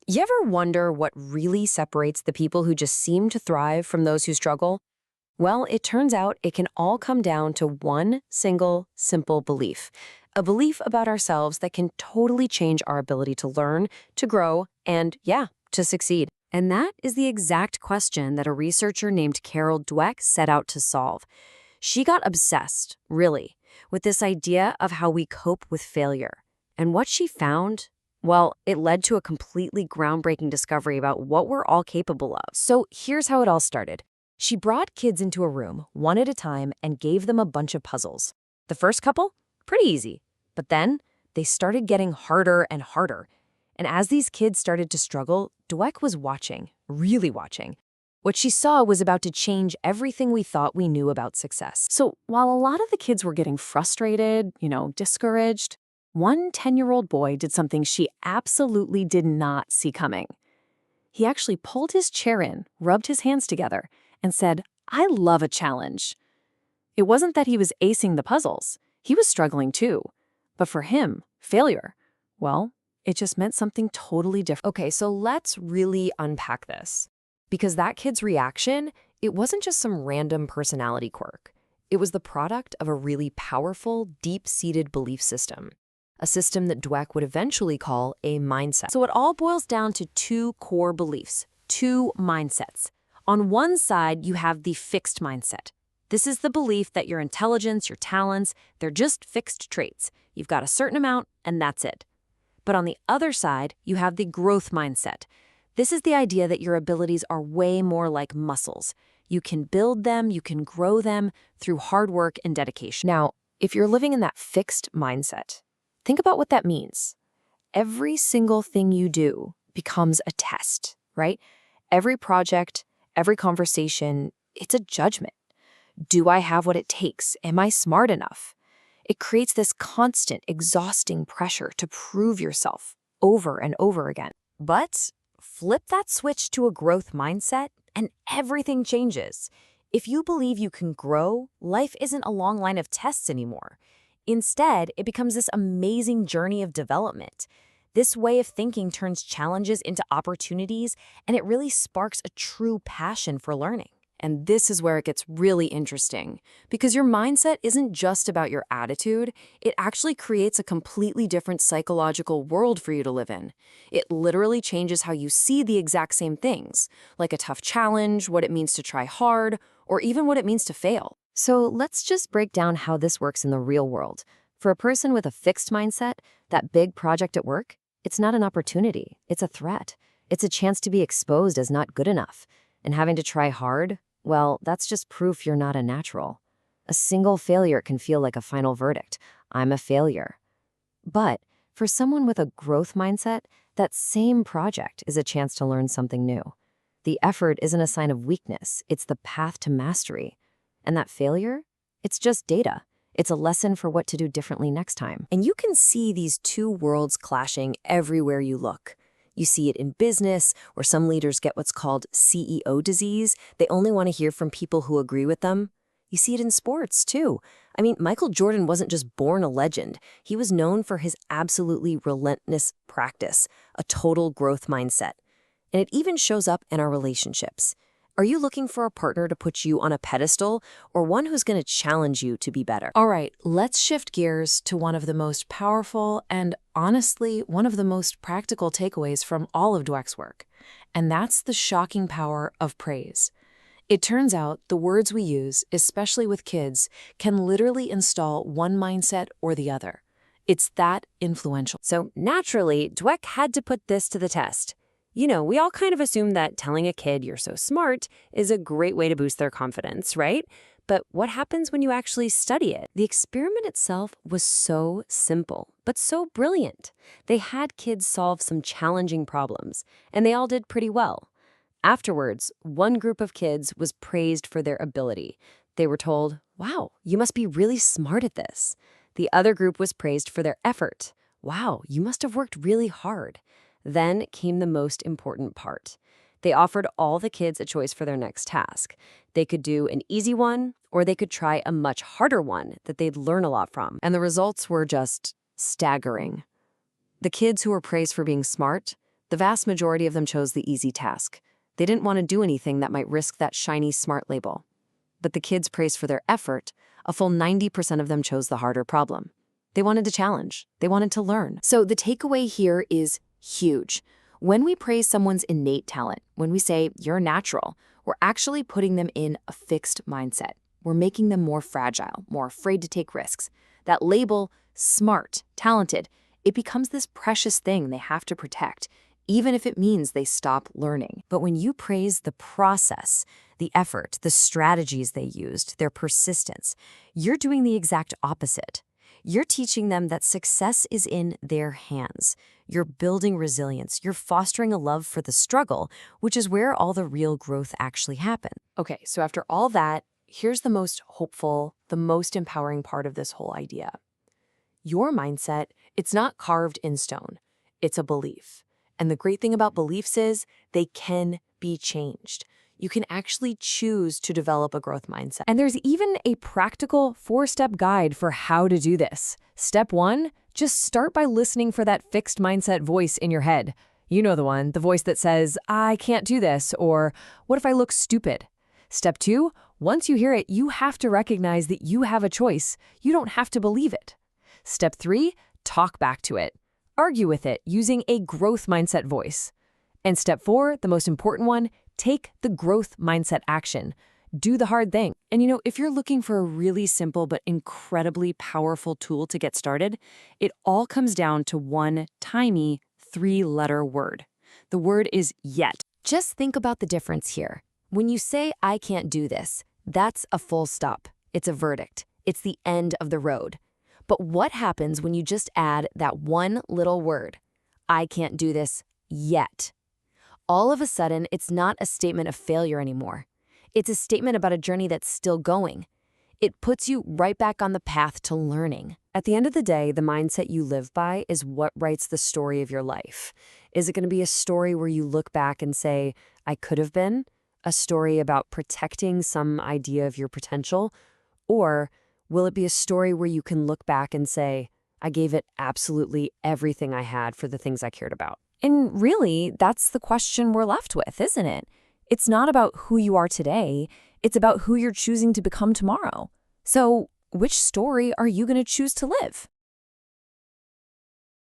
You ever wonder what really separates the people who just seem to thrive from those who struggle? Well, it turns out it can all come down to one single, simple belief. A belief about ourselves that can totally change our ability to learn, to grow, and, yeah, to succeed. And that is the exact question that a researcher named Carol Dweck set out to solve. She got obsessed, really, with this idea of how we cope with failure. And what she found, well, it led to a completely groundbreaking discovery about what we're all capable of. So here's how it all started. She brought kids into a room, one at a time, and gave them a bunch of puzzles. The first couple? Pretty easy. But then, they started getting harder and harder. And as these kids started to struggle, Dweck was watching, really watching. What she saw was about to change everything we thought we knew about success. So while a lot of the kids were getting frustrated, discouraged, one 10-year-old boy did something she absolutely did not see coming. He actually pulled his chair in, rubbed his hands together, and said, "I love a challenge." It wasn't that he was acing the puzzles. He was struggling too. But for him, failure, well, it just meant something totally different. Okay, so let's really unpack this. Because that kid's reaction, it wasn't just some random personality quirk. It was the product of a really powerful, deep-seated belief system. A system that Dweck would eventually call a mindset. So it all boils down to two core beliefs, two mindsets. On one side, you have the fixed mindset. This is the belief that your intelligence, your talents, they're just fixed traits. You've got a certain amount, and that's it. But on the other side, you have the growth mindset. This is the idea that your abilities are way more like muscles. You can build them, you can grow them through hard work and dedication. Now, if you're living in that fixed mindset, think about what that means. Every single thing you do becomes a test, right? Every project, every conversation, it's a judgment. Do I have what it takes? Am I smart enough? It creates this constant, exhausting pressure to prove yourself over and over again. But flip that switch to a growth mindset, and everything changes. If you believe you can grow, life isn't a long line of tests anymore. Instead, it becomes this amazing journey of development. This way of thinking turns challenges into opportunities, and it really sparks a true passion for learning. And this is where it gets really interesting, because your mindset isn't just about your attitude, it actually creates a completely different psychological world for you to live in. It literally changes how you see the exact same things, like a tough challenge, what it means to try hard, or even what it means to fail. So let's just break down how this works in the real world. For a person with a fixed mindset, that big project at work, it's not an opportunity, it's a threat. It's a chance to be exposed as not good enough. And having to try hard, well, that's just proof you're not a natural. A single failure can feel like a final verdict. I'm a failure. But for someone with a growth mindset, that same project is a chance to learn something new. The effort isn't a sign of weakness, it's the path to mastery. And that failure, it's just data. It's a lesson for what to do differently next time. And you can see these two worlds clashing everywhere you look. You see it in business, where some leaders get what's called CEO disease. They only want to hear from people who agree with them. You see it in sports, too. I mean, Michael Jordan wasn't just born a legend. He was known for his absolutely relentless practice, a total growth mindset. And it even shows up in our relationships. Are you looking for a partner to put you on a pedestal, or one who's going to challenge you to be better? All right, let's shift gears to one of the most powerful and, honestly, one of the most practical takeaways from all of Dweck's work. And that's the shocking power of praise. It turns out the words we use, especially with kids, can literally install one mindset or the other. It's that influential. So naturally, Dweck had to put this to the test. We all kind of assume that telling a kid you're so smart is a great way to boost their confidence, right? But what happens when you actually study it? The experiment itself was so simple, but so brilliant. They had kids solve some challenging problems, and they all did pretty well. Afterwards, one group of kids was praised for their ability. They were told, "Wow, you must be really smart at this." The other group was praised for their effort. "Wow, you must have worked really hard." Then came the most important part. They offered all the kids a choice for their next task. They could do an easy one, or they could try a much harder one that they'd learn a lot from. And the results were just staggering. The kids who were praised for being smart, The vast majority of them chose the easy task. They didn't want to do anything that might risk that shiny smart label. But the kids praised for their effort. A full 90% of them chose the harder problem. They wanted to challenge. They wanted to learn. So the takeaway here is huge. When we praise someone's innate talent, when we say, you're natural, we're actually putting them in a fixed mindset. We're making them more fragile, more afraid to take risks. That label, smart, talented, it becomes this precious thing they have to protect, even if it means they stop learning. But when you praise the process, the effort, the strategies they used, their persistence, you're doing the exact opposite. You're teaching them that success is in their hands. You're building resilience. You're fostering a love for the struggle, which is where all the real growth actually happens. Okay, so after all that, here's the most hopeful, the most empowering part of this whole idea. Your mindset, it's not carved in stone. It's a belief. And the great thing about beliefs is they can be changed. You can actually choose to develop a growth mindset. And there's even a practical 4-step guide for how to do this. Step 1, just start by listening for that fixed mindset voice in your head. You know the one, the voice that says, I can't do this, or what if I look stupid? Step 2, once you hear it, you have to recognize that you have a choice. You don't have to believe it. Step 3, talk back to it. Argue with it using a growth mindset voice. And step 4, the most important one, take the growth mindset action. Do the hard thing. And if you're looking for a really simple but incredibly powerful tool to get started, it all comes down to one tiny 3-letter word. The word is yet. Just think about the difference here. When you say, I can't do this, that's a full stop. It's a verdict. It's the end of the road. But what happens when you just add that one little word? I can't do this yet. All of a sudden, it's not a statement of failure anymore. It's a statement about a journey that's still going. It puts you right back on the path to learning. At the end of the day, the mindset you live by is what writes the story of your life. Is it going to be a story where you look back and say, I could have been? A story about protecting some idea of your potential? Or will it be a story where you can look back and say, I gave it absolutely everything I had for the things I cared about? And really, that's the question we're left with, isn't it? It's not about who you are today. It's about who you're choosing to become tomorrow. So, which story are you going to choose to live?